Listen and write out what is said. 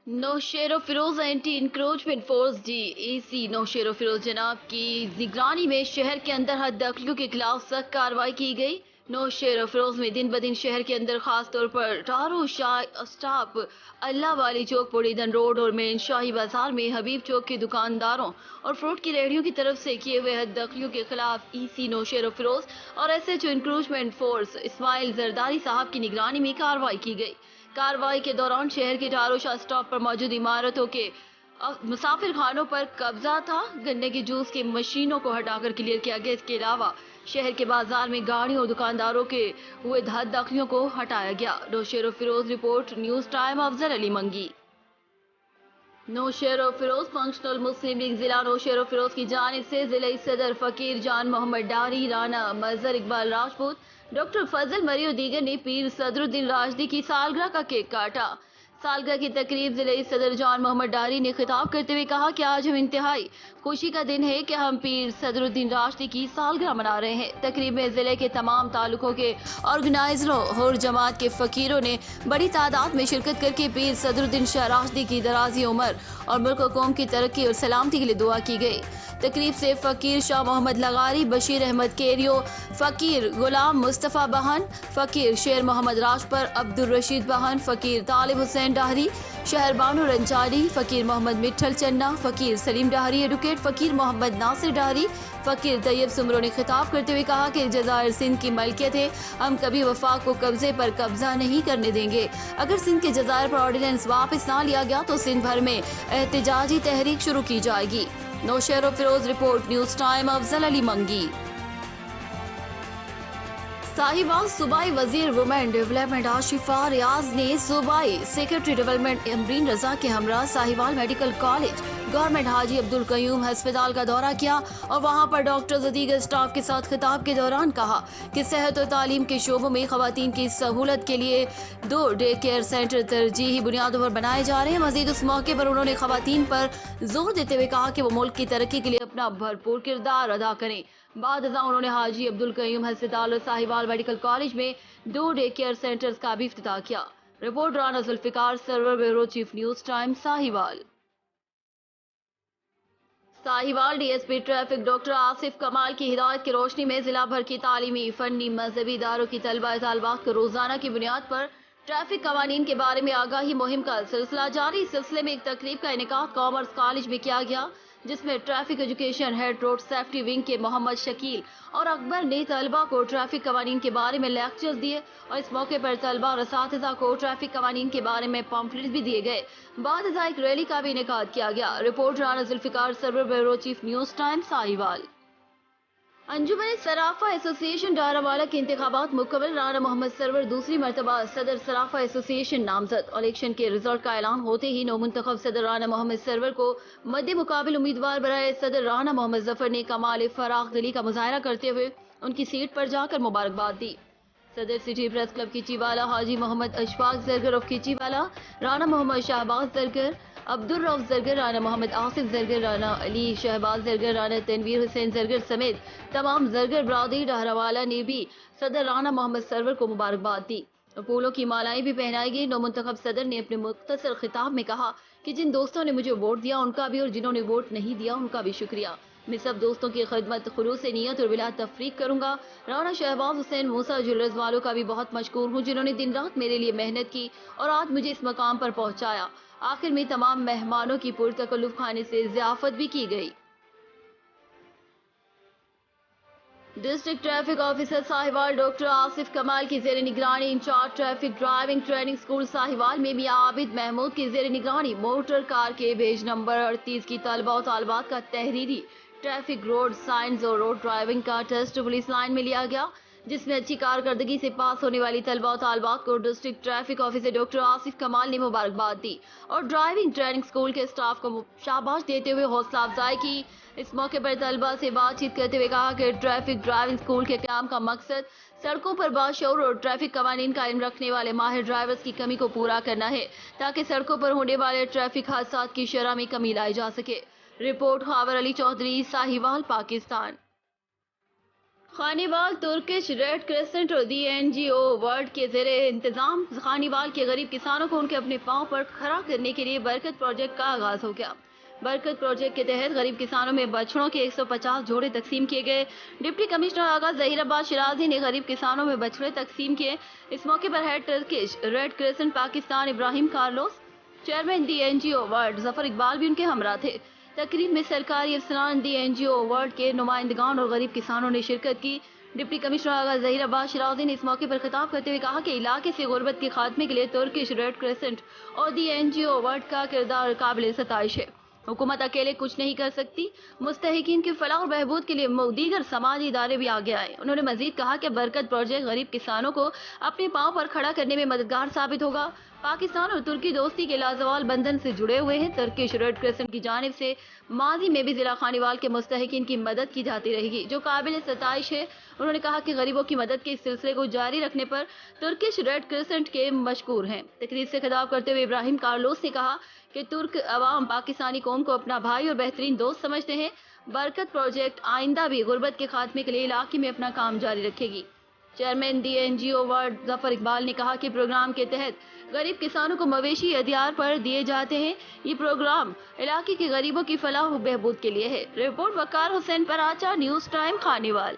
नौशेरो Feroz anti encroachment force DEC Naushahro Feroz जनाब की निगरानी में शहर के अंदर हद दखलियों के खिलाफ सख्त कार्रवाई की गई। नौशेरो फिरोज में दिन ब दिन शहर के अंदर खास तौर पर टारो शाह स्टाफ, अल्लाह वाली चौक, पुड़ीदन रोड और मेन शाही बाजार में हबीब चौक के दुकानदारों और फ्रूट की रेहड़ियों की तरफ से किए हुए हद दखलियों के खिलाफ EC नौशेरो फिरोज और SHO encroachment force Ismail Zardari sahab की निगरानी में कार्रवाई की गई। कार्रवाई के दौरान शहर के टारो शाह स्टॉप पर मौजूद इमारतों के मुसाफिर खानों पर कब्जा था। गन्ने के जूस की मशीनों को हटाकर क्लियर किया गया। इसके अलावा शहर के बाजार में गाड़ियों और दुकानदारों के हुए हद दखलियों को हटाया गया। Naushahro Feroz report, news time, Afzal Ali Mangi. Naushahro Feroz Functional Muslim League जिला नौशेरो फिरोज की जानिब से जिले सदर फकीर जान मोहम्मद डारी, राना मजहर इकबाल राजपूत, डॉक्टर फजल मरी और दीगर ने पीर सदरुद्दीन राशदी की सालगिरह का केक काटा। सालगिरह की तकरीब जिले सदर जान मोहम्मद डारी ने खिताब करते हुए कहा कि आज हम इंतहाई खुशी का दिन है कि हम पीर सदरुद्दीन राशदी की सालगिरह मना रहे हैं। तकरीब में जिले के तमाम तालुकों के ऑर्गेनाइजरों और जमात के फकीरों ने बड़ी तादाद में शिरकत करके पीर सदरुद्दीन शाह राशदी की दराजी उम्र और मुल्क और कौम की तरक्की और सलामती के लिए दुआ की गई। तकरीब से फकीर शाह मोहम्मद लगारी, बशीर अहमद केरियो, फकीर गुलाम मुस्तफ़ा बहन, फकीर शेर मोहम्मद राजपर, अब्दुल रशीद बहन, फकीर तालिब हुसैन डाहरी, शहर बानो रंजारी, फकीर मोहम्मद मिठल चन्ना, फकीर सलीम डाहरी, एडवोकेट फकीर मोहम्मद नासिर डाहरी, फकीर तैयब सुमरो ने खिताब करते हुए कहा कि जज़ायर सिंध की मलकियत है, हम कभी वफाक को कब्जे पर कब्जा नहीं करने देंगे। अगर सिंध के जज़ायर पर ऑर्डिनेंस वापस ना लिया गया तो सिंध भर में एहतजाजी तहरीक शुरू की जाएगी। Naushahro Feroz report, news time, Afzal Ali Mangi. Sahiwal सूबाई वजीर वुमेन डेवलपमेंट आशिफा रियाज ने सूबाई सेक्रेटरी डेवलपमेंट अमरीन रजा के हमरा Sahiwal medical college, government Haji Abdul Qayyum अस्पताल का दौरा किया और वहां पर डॉक्टर्स और दीगर स्टाफ के साथ खिताब के दौरान कहा कि सेहत और तालीम के शोबों में खवातीन की सहूलत के लिए 2 डे केयर सेंटर तरजीही बुनियादों पर बनाए जा रहे हैं। मजीद उस मौके पर उन्होंने खवातीन पर जोर देते हुए कहा कि वो मुल्क की तरक्की के लिए अपना भरपूर किरदार अदा करें। बाद उन्होंने हाजी अब्दुल कयूम अस्पताल और साहिवाल मेडिकल कॉलेज में 2 डे केयर सेंटर्स का भी इफ्तिताह किया। Report Rana Zulfiqar, Sarwar bureau chief, news time, Sahiwal. Sahiwal DSP traffic doctor Asif Kamal की हिदायत की रोशनी में जिला भर की तालीमी, फनी, मजहबी इदारों की तलबा-ए-तालिबात को रोजाना की बुनियाद पर ट्रैफिक कवानीन के बारे में आगाही मुहिम का सिलसिला जारी। इस सिलसिले में एक तकरीब का इनेकाद कॉमर्स कॉलेज में किया गया, जिसमें traffic education head road safety wing के मोहम्मद शकील और अकबर ने तलबा को ट्रैफिक कवानीन के बारे में लेक्चर्स दिए और इस मौके पर तलबा और असातिज़ा को ट्रैफिक कवानीन के बारे में पम्फलेट्स भी दिए गए। बाद एक रैली का भी इनेकाद किया गया। Report Rana Zulfiqar, Sarwar bureau chief, news time, Sahiwal. Anjuman Sarafa association Darawala के इंतखाबात मुकम्मल, राना मोहम्मद सरवर दूसरी मरतबा सदर सराफा एसोसिएशन नामजद। इलेक्शन के रिजल्ट का ऐलान होते ही नौमुंतखब सदर राना मोहम्मद सरवर को मद्दे मुकाबिल उम्मीदवार बनाए सदर राना मोहम्मद जफर ने कमाल फराख दिली का मुजाहरा करते हुए उनकी सीट पर जाकर मुबारकबाद दी। सदर city press club Khichiwala Haji Mohammad Ashfaq Zargar of Khichiwala, Rana Mohammad Shahbaz Zargar, Abdul Rauf Zargar, Rana Mohammad Asif Zargar, Rana Ali Shahbaz Zargar, Rana Tanveer Hussain Zargar समेत तमाम जरगर बरादरी डहरावाला ने भी सदर राना मोहम्मद सरवर को मुबारकबाद दी। फूलों की मालाएं भी पहनाई गई। नौमुंतखब सदर ने अपने मुख्तसर खिताब में कहा कि जिन दोस्तों ने मुझे वोट दिया उनका भी और जिन्होंने वोट नहीं दिया उनका भी शुक्रिया। मैं सब दोस्तों की खिदमत खुलूस नीयत और बिला तफरीक करूंगा। राना शहबाज हुसैन मूसा ज्वेलर्स वालों का भी बहुत मशकूर हूँ, जिन्होंने दिन रात मेरे लिए मेहनत की और आज मुझे इस मकाम पर पहुंचाया। आखिर में तमाम मेहमानों की पुरतकल्लुफ खाने से ज़ियाफत भी की गई। District traffic officer Sahiwal doctor Asif Kamal की जेर निगरानी in charge traffic driving training school Sahiwal में मियां आबिद महमूद की जेर निगरानी मोटर कार के पेज नंबर 38 की तलबा और तालिबात का तहरीरी ट्रैफिक, रोड साइंस और रोड ड्राइविंग का टेस्ट पुलिस लाइन में लिया गया, जिसमें अच्छी कारकर्दगी से पास होने वाली तलबा और तालिबात को district traffic officer doctor Asif कमाल ने मुबारकबाद दी और ड्राइविंग ट्रेनिंग स्कूल के स्टाफ को शाबाश देते हुए हौसला अफजाई की। इस मौके पर तलबा से बातचीत करते हुए कहा कि ट्रैफिक ड्राइविंग स्कूल के क्याम का मकसद सड़कों पर बाशऊर और ट्रैफिक कवानीन कायम रखने वाले माहिर ड्राइवर्स की कमी को पूरा करना है, ताकि सड़कों पर होने वाले ट्रैफिक हादसात की शरह में कमी लाई जा सके। Report Khawar Ali Chaudhry, Sahiwal, Pakistan. Khanewal Turkish red crescent اور DNGO ورلڈ کے زیر انتظام خانیوال کے غریب کسانوں کو ان کے اپنے پاؤں پر کھڑا کرنے کے لیے برکت پروجیکٹ کا آغاز ہو گیا۔ برکت پروجیکٹ کے تحت غریب کسانوں میں بچڑوں کے 150 جوڑے تقسیم کیے گئے۔ ڈپٹی کمشنر آغا ظہیر عباس شرازی نے غریب کسانوں میں بچڑے تقسیم کیے۔ اس موقع پر head Turkish red crescent Pakistan Ibrahim Carlos, chairman DNGO world Zafar Iqbal بھی ان کے ہمراہ تھے۔ تقریب میں سرکاری افسران، DNGO ورلڈ کے نمائندگان اور غریب کسانوں نے شرکت کی۔ ڈپٹی کمشنر آغا ظہیر عباس شرازی نے اس موقع پر خطاب کرتے ہوئے کہا کہ علاقے سے غربت کے خاتمے کے لیے ترکش ریڈ کریسنٹ اور DNGO ورلڈ کا کردار قابل ستائش ہے۔ حکومت اکیلے کچھ نہیں کر سکتی، مستحقین کی فلاح اور بہبود کے لیے دیگر سماجی ادارے بھی آگے آئے۔ انہوں نے مزید کہا کہ برکت پروجیکٹ غریب کسانوں کو اپنے پاؤں پر کھڑا کرنے میں مددگار ثابت ہوگا۔ پاکستان اور ترکی دوستی کے لازوال بندھن سے جڑے ہوئے ہیں۔ ترکش ریڈ کریسنٹ کی جانب سے ماضی میں بھی ضلع خانیوال کے مستحقین کی مدد کی جاتی رہے گی، جو قابل ستائش ہے۔ انہوں نے کہا کہ غریبوں کی مدد کے اس سلسلے کو جاری رکھنے پر ترکش ریڈ کریسنٹ کے مشکور ہیں۔ تقریب سے خطاب کرتے ہوئے ابراہیم کارلوس نے کہا کہ ترک عوام پاکستانی قوم کو اپنا بھائی اور بہترین دوست سمجھتے ہیں۔ برکت پروجیکٹ آئندہ بھی غربت کے خاتمے کے لیے علاقے میں اپنا کام جاری رکھے گی۔ Chairman DNGO world Zafar Iqbal نے کہا کہ پروگرام کے تحت غریب کسانوں کو مویشی ادیار پر دیے جاتے ہیں۔ یہ پروگرام علاقے کے غریبوں کی فلاح و بہبود کے لیے ہے۔ رپورٹ وقار حسین پراچا، نیوز ٹائم، خانیوال۔